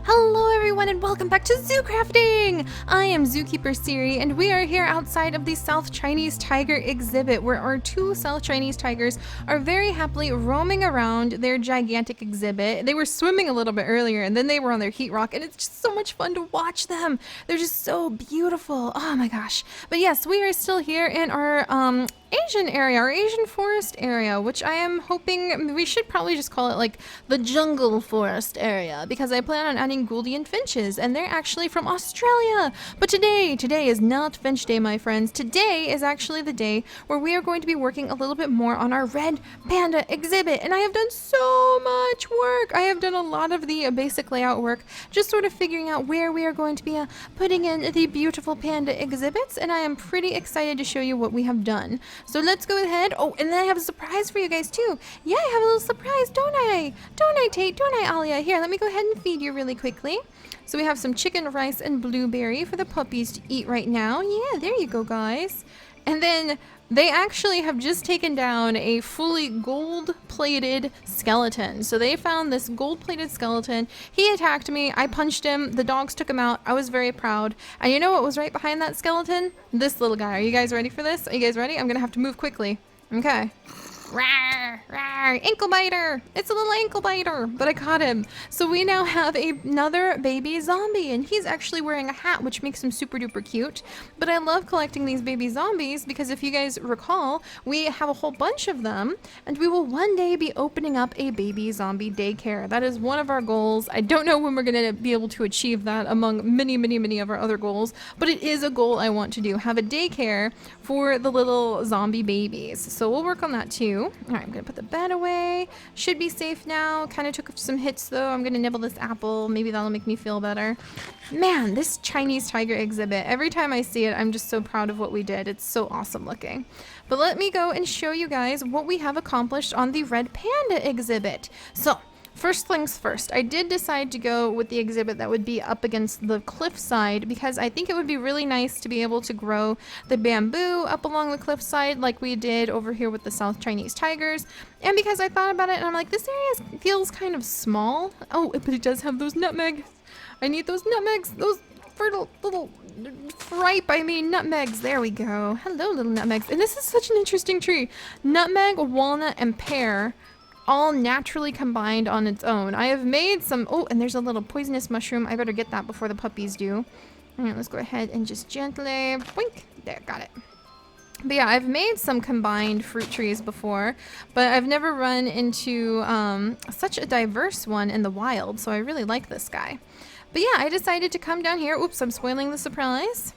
Hello everyone and welcome back to Zoo Crafting! I am Zookeeper Seri and we are here outside of the South Chinese Tiger exhibit where our two South Chinese tigers are very happily roaming around their gigantic exhibit. They were swimming a little bit earlier and then they were on their heat rock and it's just so much fun to watch them. They're just so beautiful. Oh my gosh. But yes, we are still here in our Asian area, our Asian forest area, which I am hoping we should probably just call it like the jungle forest area because I plan on adding Gouldian finches and they're actually from Australia. But today is not finch day, my friends. Today is actually the day where we are going to be working a little bit more on our red panda exhibit, and I have done so much work. I have done a lot of the basic layout work, just sort of figuring out where we are going to be putting in the beautiful panda exhibits, and I am pretty excited to show you what we have done. So let's go ahead. Oh, and then I have a surprise for you guys too. Yeah, I have a little surprise, don't I? Don't I, Tate? Don't I, Alia? Here, let me go ahead and feed you really quickly. So we have some chicken, rice, and blueberry for the puppies to eat right now. Yeah, there you go, guys. And then they actually have just taken down a fully gold-plated skeleton. So they found this gold-plated skeleton. He attacked me. I punched him. The dogs took him out. I was very proud. And you know what was right behind that skeleton? This little guy. Are you guys ready for this? Are you guys ready? I'm going to have to move quickly. Okay. Rawr, rawr, ankle biter. It's a little ankle biter, but I caught him. So we now have another baby zombie, and he's actually wearing a hat, which makes him super duper cute. But I love collecting these baby zombies because if you guys recall, we have a whole bunch of them, and we will one day be opening up a baby zombie daycare. That is one of our goals. I don't know when we're going to be able to achieve that among many of our other goals, but it is a goal I want to do. Have a daycare for the little zombie babies. So we'll work on that too. All right, I'm gonna put the bed away. Should be safe now. Kind of took some hits though. I'm gonna nibble this apple. Maybe that'll make me feel better. Man, this Chinese tiger exhibit, every time I see it, I'm just so proud of what we did. It's so awesome looking. But let me go and show you guys what we have accomplished on the red panda exhibit. So, first things first, I did decide to go with the exhibit that would be up against the cliffside because I think it would be really nice to be able to grow the bamboo up along the cliffside like we did over here with the South Chinese tigers. And because I thought about it and I'm like, this area feels kind of small. Oh, but it does have those nutmegs. I need those nutmegs, those fertile little nutmegs. There we go. Hello, little nutmegs. And this is such an interesting tree. Nutmeg, walnut, and pear all naturally combined on its own. I have made some, oh, and there's a little poisonous mushroom. I better get that before the puppies do. All right, let's go ahead and just gently, boink, there, got it. But yeah, I've made some combined fruit trees before, but I've never run into such a diverse one in the wild, so I really like this guy. But yeah, I decided to come down here, oops, I'm spoiling the surprise,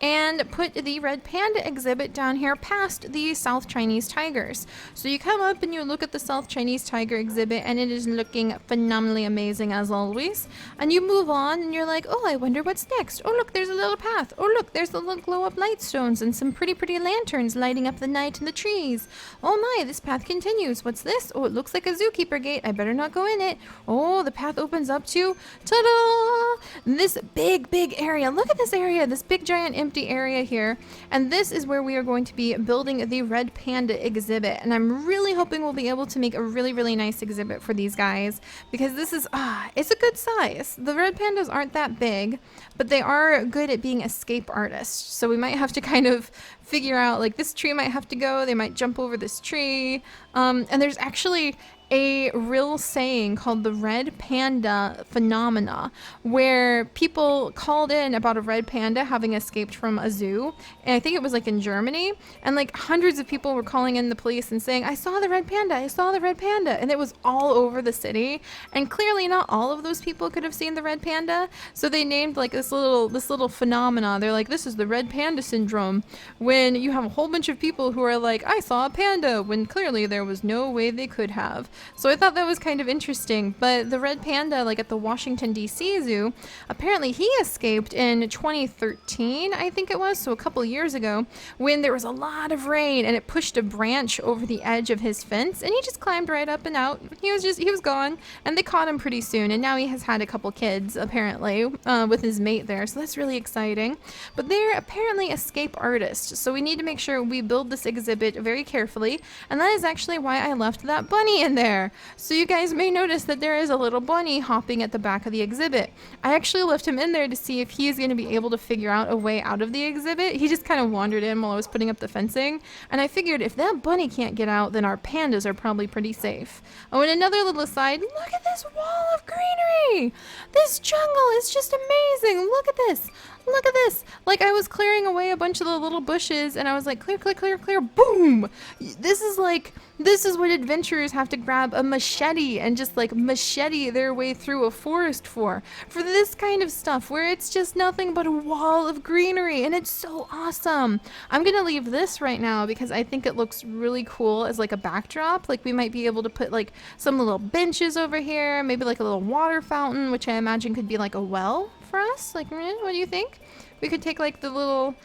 and put the red panda exhibit down here past the South Chinese tigers. So you come up and you look at the South Chinese tiger exhibit and it is looking phenomenally amazing as always. And you move on and you're like, oh, I wonder what's next. Oh, look, there's a little path. Oh, look, there's the little glow up light stones and some pretty lanterns lighting up the night in the trees. Oh my, this path continues. What's this? Oh, it looks like a zookeeper gate. I better not go in it. Oh, the path opens up to, ta-da! This big area. Look at this area, this big giant empty area here, and this is where we are going to be building the red panda exhibit, and I'm really hoping we'll be able to make a really nice exhibit for these guys because this is it's a good size. The red pandas aren't that big, but they are good at being escape artists, so we might have to kind of figure out, like, this tree might have to go, they might jump over this tree, and there's actually a real saying called the red panda phenomena, where people called in about a red panda having escaped from a zoo, and I think it was like in Germany, and like hundreds of people were calling in the police and saying, I saw the red panda, I saw the red panda, and it was all over the city, and clearly not all of those people could have seen the red panda, so they named like this little phenomena. They're like, this is the red panda syndrome, when you have a whole bunch of people who are like, I saw a panda, when clearly there was no way they could have. So I thought that was kind of interesting. But the red panda, like at the Washington, D.C. Zoo, apparently he escaped in 2013, I think it was, so a couple years ago, when there was a lot of rain and it pushed a branch over the edge of his fence, and he just climbed right up and out. He was gone, and they caught him pretty soon, and now he has had a couple kids, apparently, with his mate there, so that's really exciting. But they're apparently escape artists, so we need to make sure we build this exhibit very carefully, and that is actually why I left that bunny in there. there. So you guys may notice that there is a little bunny hopping at the back of the exhibit. I actually left him in there to see if he's going to be able to figure out a way out of the exhibit. He just kind of wandered in while I was putting up the fencing, and I figured if that bunny can't get out, then our pandas are probably pretty safe. Oh, and another little aside, look at this wall of greenery! This jungle is just amazing! Look at this! Look at this! Like, I was clearing away a bunch of the little bushes, and I was like, clear, clear, clear, clear, boom! This is what adventurers have to grab a machete and just like machete their way through a forest for this kind of stuff, where it's just nothing but a wall of greenery, and it's so awesome. I'm gonna leave this right now because I think it looks really cool as like a backdrop. Like, we might be able to put like some little benches over here, maybe like a little water fountain, which I imagine could be like a well for us. Like, what do you think? We could take like the little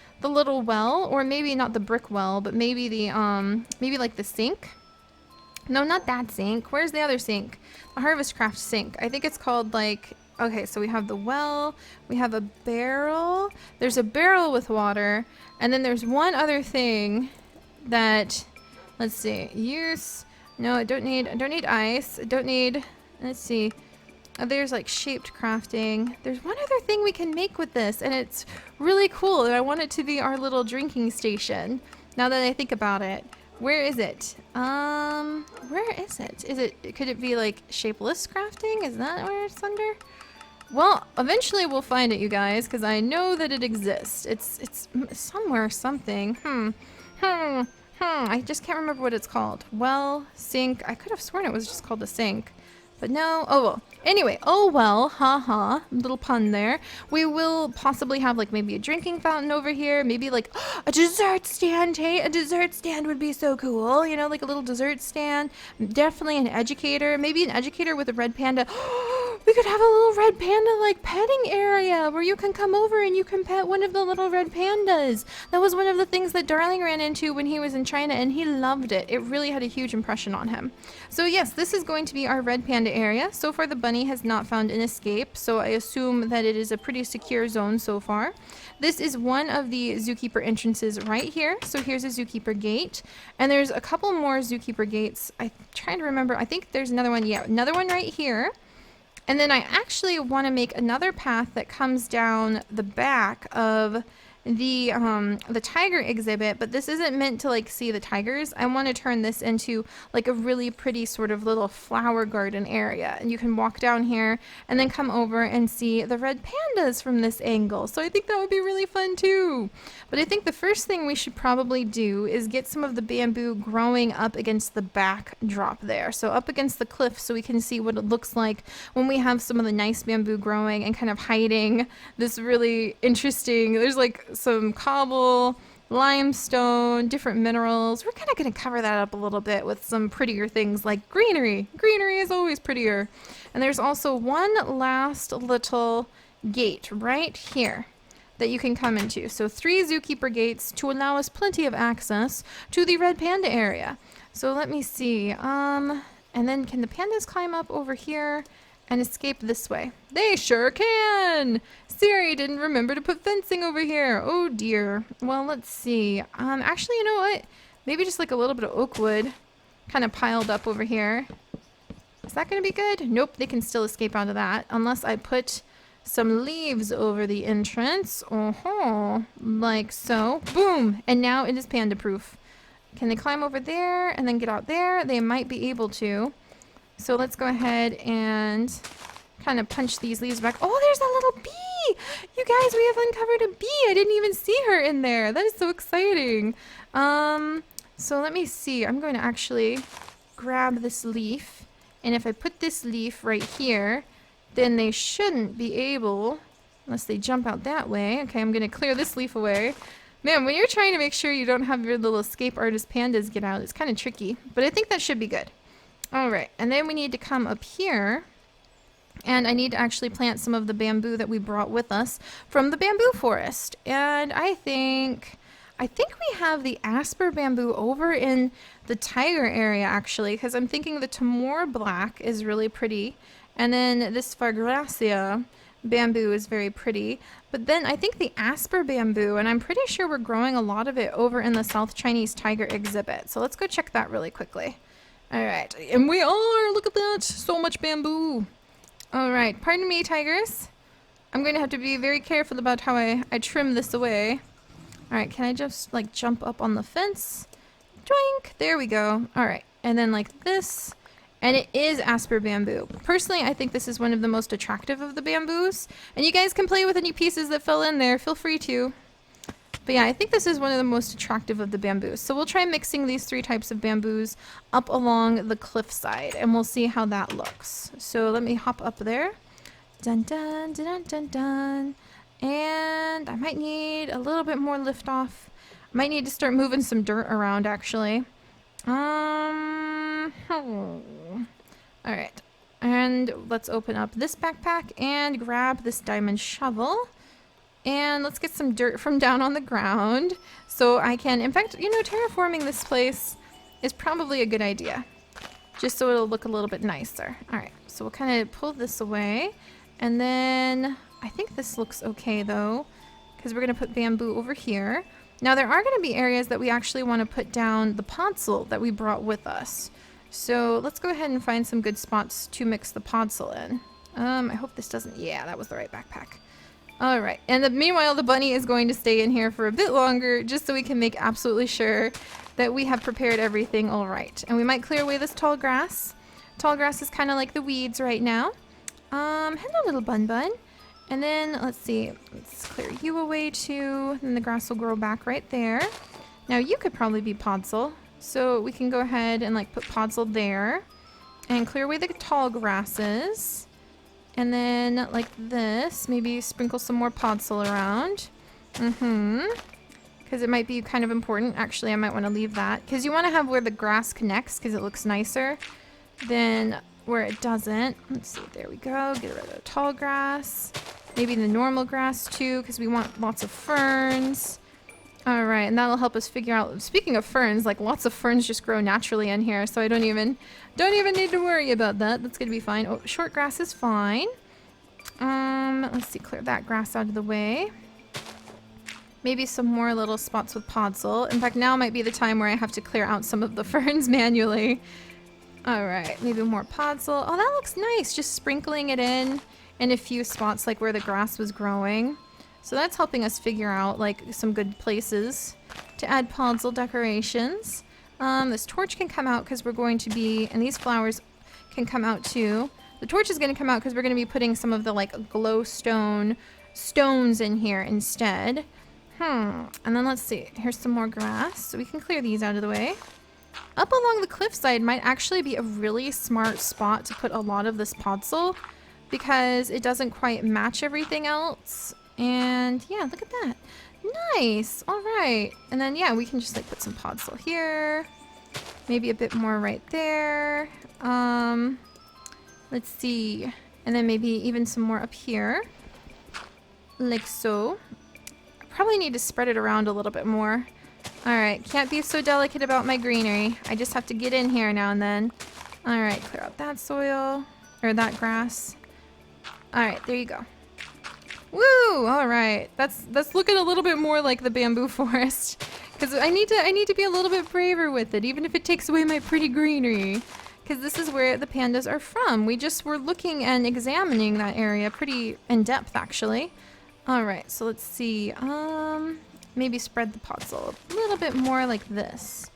well, or maybe not the brick well, but maybe the maybe like the sink. No, not that sink. Where's the other sink? The Harvest Craft sink. I think it's called like, okay, so we have the well, we have a barrel. There's a barrel with water, and then there's one other thing that, let's see, use. No, I don't need ice. I don't need, let's see. There's like shaped crafting. There's one other thing we can make with this, and it's really cool, and I want it to be our little drinking station. Now that I think about it. Where is it? Where is it? Could it be like shapeless crafting? Is that where it's under? Well, eventually we'll find it, you guys, because I know that it exists. It's somewhere, something. I just can't remember what it's called. Well, sink. I could have sworn it was just called a sink. But no, oh well. Anyway, oh well, haha, little pun there. We will possibly have like maybe a drinking fountain over here, maybe like a dessert stand, hey? A dessert stand would be so cool, you know, like a little dessert stand. Definitely an educator, maybe an educator with a red panda. We could have a little red panda like petting area where you can come over and you can pet one of the little red pandas. That was one of the things that Darling ran into when he was in China, and he loved it. It really had a huge impression on him. So yes, this is going to be our red panda area. So far the bunny has not found an escape, so I assume that it is a pretty secure zone so far. This is one of the zookeeper entrances right here. So here's a zookeeper gate, and there's a couple more zookeeper gates. I'm trying to remember. I think there's another one. Yeah, another one right here. And then I actually want to make another path that comes down the back of the tiger exhibit, but this isn't meant to like see the tigers. I want to turn this into like a really pretty sort of little flower garden area, and you can walk down here and then come over and see the red pandas from this angle. So I think that would be really fun too. But I think the first thing we should probably do is get some of the bamboo growing up against the backdrop there, so up against the cliff, so we can see what it looks like when we have some of the nice bamboo growing and kind of hiding this really interesting, there's like some cobble, limestone, different minerals. We're kind of going to cover that up a little bit with some prettier things like greenery. Greenery is always prettier. And there's also one last little gate right here that you can come into. So 3 zookeeper gates to allow us plenty of access to the red panda area. So let me see. And then can the pandas climb up over here and escape this way? They sure can! Seri didn't remember to put fencing over here. Oh dear. Well, let's see. Actually, you know what? Maybe just like a little bit of oak wood kind of piled up over here. Is that going to be good? Nope, they can still escape out of that unless I put some leaves over the entrance. Like so. Boom! And now it is panda proof. Can they climb over there and then get out there? They might be able to. So let's go ahead and kind of punch these leaves back. Oh, there's a little bee! You guys, we have uncovered a bee. I didn't even see her in there. That is so exciting. So let me see. I'm going to actually grab this leaf. And if I put this leaf right here, then they shouldn't be able, unless they jump out that way. Okay, I'm going to clear this leaf away. Man, when you're trying to make sure you don't have your little escape artist pandas get out, it's kind of tricky. But I think that should be good. Alright, and then we need to come up here, and I need to actually plant some of the bamboo that we brought with us from the bamboo forest. And I think we have the asper bamboo over in the tiger area, actually, because I'm thinking the Timor black is really pretty, and then this Fargracia bamboo is very pretty. But then I think the asper bamboo, and I'm pretty sure we're growing a lot of it over in the South Chinese tiger exhibit. So let's go check that really quickly. All right, and we are, look at that, so much bamboo. All right, pardon me, tigers. I'm going to have to be very careful about how I trim this away. All right, can I just like jump up on the fence? Doink, there we go. All right, and then like this, and it is Asper bamboo. Personally, I think this is one of the most attractive of the bamboos, and you guys can play with any pieces that fell in there, feel free to. But yeah, I think this is one of the most attractive of the bamboos. So we'll try mixing these 3 types of bamboos up along the cliffside, and we'll see how that looks. So let me hop up there. Dun dun dun dun dun dun. And I might need a little bit more lift off. I might need to start moving some dirt around actually. Alright. And let's open up this backpack and grab this diamond shovel. And let's get some dirt from down on the ground so I can, in fact, you know, terraforming this place is probably a good idea. Just so it'll look a little bit nicer. Alright, so we'll kind of pull this away. And then I think this looks okay though, because we're going to put bamboo over here. Now there are going to be areas that we actually want to put down the podzol that we brought with us. So let's go ahead and find some good spots to mix the podzol in. I hope this doesn't, yeah, that was the right backpack. All right, and meanwhile, the bunny is going to stay in here for a bit longer just so we can make absolutely sure that we have prepared everything all right. And we might clear away this tall grass. Tall grass is kind of like the weeds right now. Hello, little bun bun. And then, let's see, let's clear you away too, and the grass will grow back right there. Now, you could probably be podzol, so we can go ahead and like put podzol there and clear away the tall grasses. And then, like this, maybe sprinkle some more podzol around. Because it might be kind of important. Actually, I might want to leave that. Because you want to have where the grass connects, because it looks nicer than where it doesn't. Let's see, there we go. Get rid of the tall grass. Maybe the normal grass, too, because we want lots of ferns. All right, and that'll help us figure out, speaking of ferns, like lots of ferns just grow naturally in here, so I don't even need to worry about that. That's gonna be fine. Oh, short grass is fine. Let's see, clear that grass out of the way. Maybe some more little spots with podzol. In fact, now might be the time where I have to clear out some of the ferns manually. All right, maybe more podzol. Oh, that looks nice, just sprinkling it in a few spots like where the grass was growing. So that's helping us figure out like some good places to add podzol decorations. This torch can come out because we're going to be, and these flowers can come out too. The torch is going to come out because we're going to be putting some of the like glowstone stones in here instead. And then let's see, here's some more grass. So we can clear these out of the way. Up along the cliffside might actually be a really smart spot to put a lot of this podzol because it doesn't quite match everything else. And yeah, look at that. Nice. All right. And then yeah, we can just like put some podzol here. Maybe a bit more right there. Let's see. And then maybe even some more up here. Like so. I probably need to spread it around a little bit more. All right. Can't be so delicate about my greenery. I just have to get in here now and then. All right. Clear out that soil or that grass. All right. There you go. Woo! All right, that's looking a little bit more like the bamboo forest, because I need to be a little bit braver with it, even if it takes away my pretty greenery, because this is where the pandas are from. We just were looking and examining that area pretty in depth, actually. All right, so let's see. Maybe spread the podzol a little bit more like this.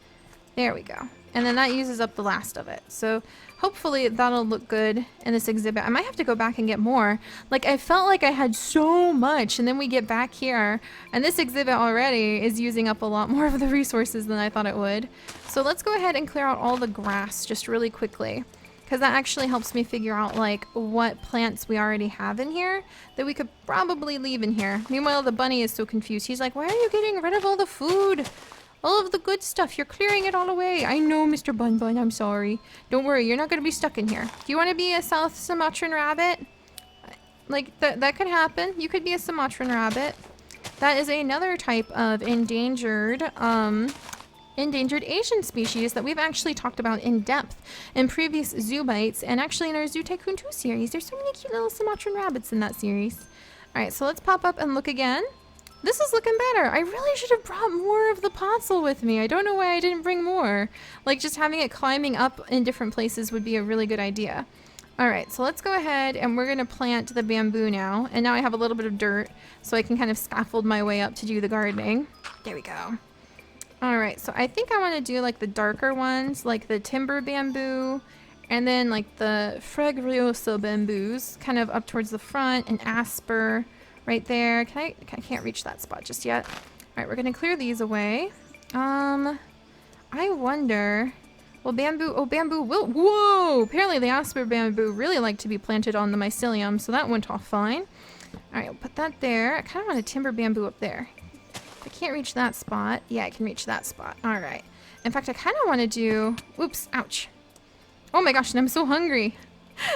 There we go. And then that uses up the last of it. So hopefully that'll look good in this exhibit. I might have to go back and get more. Like I felt like I had so much, and then we get back here and this exhibit already is using up a lot more of the resources than I thought it would. So let's go ahead and clear out all the grass just really quickly, because that actually helps me figure out like what plants we already have in here that we could probably leave in here. Meanwhile, the bunny is so confused. He's like, why are you getting rid of all the food? All of the good stuff, you're clearing it all away. I know, Mr. Bun Bun, I'm sorry. Don't worry, you're not going to be stuck in here. Do you want to be a South Sumatran rabbit? Like, that could happen. You could be a Sumatran rabbit. That is another type of endangered Asian species that we've actually talked about in depth in previous Zoo Bites, and actually in our Zoo Tycoon 2 series. There's so many cute little Sumatran rabbits in that series. Alright, so let's pop up and look again. This is looking better. I really should have brought more of the podzol with me. I don't know why I didn't bring more. Like, just having it climbing up in different places would be a really good idea. All right, so let's go ahead and we're gonna plant the bamboo now. And now I have a little bit of dirt, so I can kind of scaffold my way up to do the gardening. There we go. All right, so I think I want to do like the darker ones, like the timber bamboo, and then like the fragrioso bamboos, kind of up towards the front, and asper right there. I can't reach that spot just yet. All right, we're gonna clear these away. I wonder, well, bamboo, oh, bamboo will, whoa! Apparently the asper bamboo really like to be planted on the mycelium, so that went off fine. All right, I'll put that there. I kind of want a timber bamboo up there. I can't reach that spot. Yeah, I can reach that spot. All right. In fact, I kind of want to do... Oops, ouch. Oh my gosh, and I'm so hungry.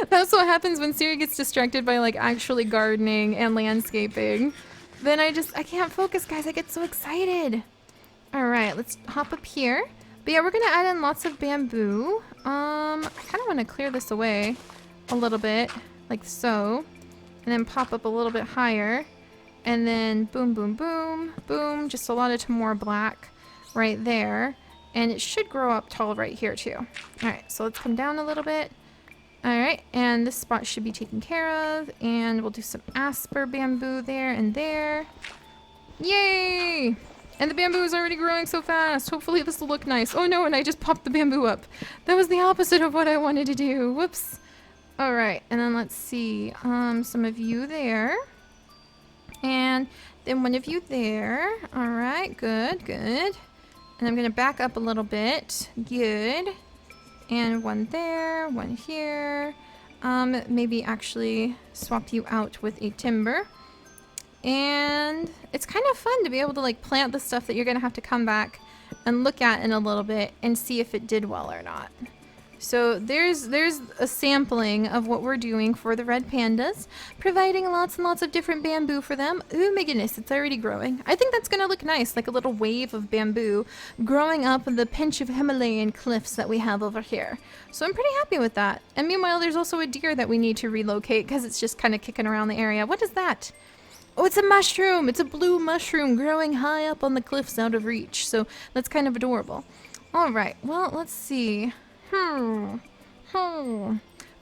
That's what happens when Seri gets distracted by like actually gardening and landscaping. Then I can't focus, guys. I get so excited. All right, let's hop up here. But yeah, we're going to add in lots of bamboo. I kind of want to clear this away a little bit, like so. And then pop up a little bit higher. And then boom, boom, boom, boom. Just a lot of more black right there. And it should grow up tall right here too. All right, so let's come down a little bit. All right, and this spot should be taken care of. And we'll do some asper bamboo there and there. Yay! And the bamboo is already growing so fast. Hopefully this will look nice. Oh no, and I just popped the bamboo up. That was the opposite of what I wanted to do. Whoops. All right, and then let's see. Some of you there. And then one of you there. All right, good, good. And I'm going to back up a little bit. Good. And one there, one here. Maybe actually swap you out with a timber. And it's kind of fun to be able to like plant the stuff that you're going to have to come back and look at in a little bit and see if it did well or not. So there's a sampling of what we're doing for the red pandas, providing lots and lots of different bamboo for them. Oh my goodness, it's already growing. I think that's going to look nice, like a little wave of bamboo growing up the pinch of Himalayan cliffs that we have over here. So I'm pretty happy with that. And meanwhile, there's also a deer that we need to relocate because it's just kind of kicking around the area. What is that? Oh, it's a mushroom. It's a blue mushroom growing high up on the cliffs out of reach. So that's kind of adorable. All right, well, let's see.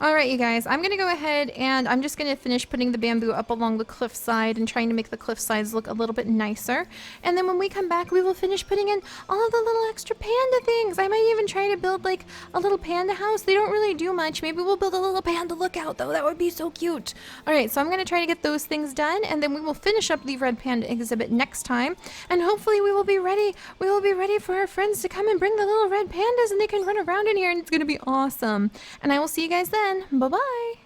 All right, you guys, I'm going to go ahead and I'm just going to finish putting the bamboo up along the cliff side and trying to make the cliff sides look a little bit nicer. And then when we come back, we will finish putting in all of the little extra panda things. I might even try to build like a little panda house. They don't really do much. Maybe we'll build a little panda lookout though. That would be so cute. All right, so I'm going to try to get those things done and then we will finish up the red panda exhibit next time. And hopefully we will be ready. We will be ready for our friends to come and bring the little red pandas and they can run around in here and it's going to be awesome. And I will see you guys then. Bye-bye.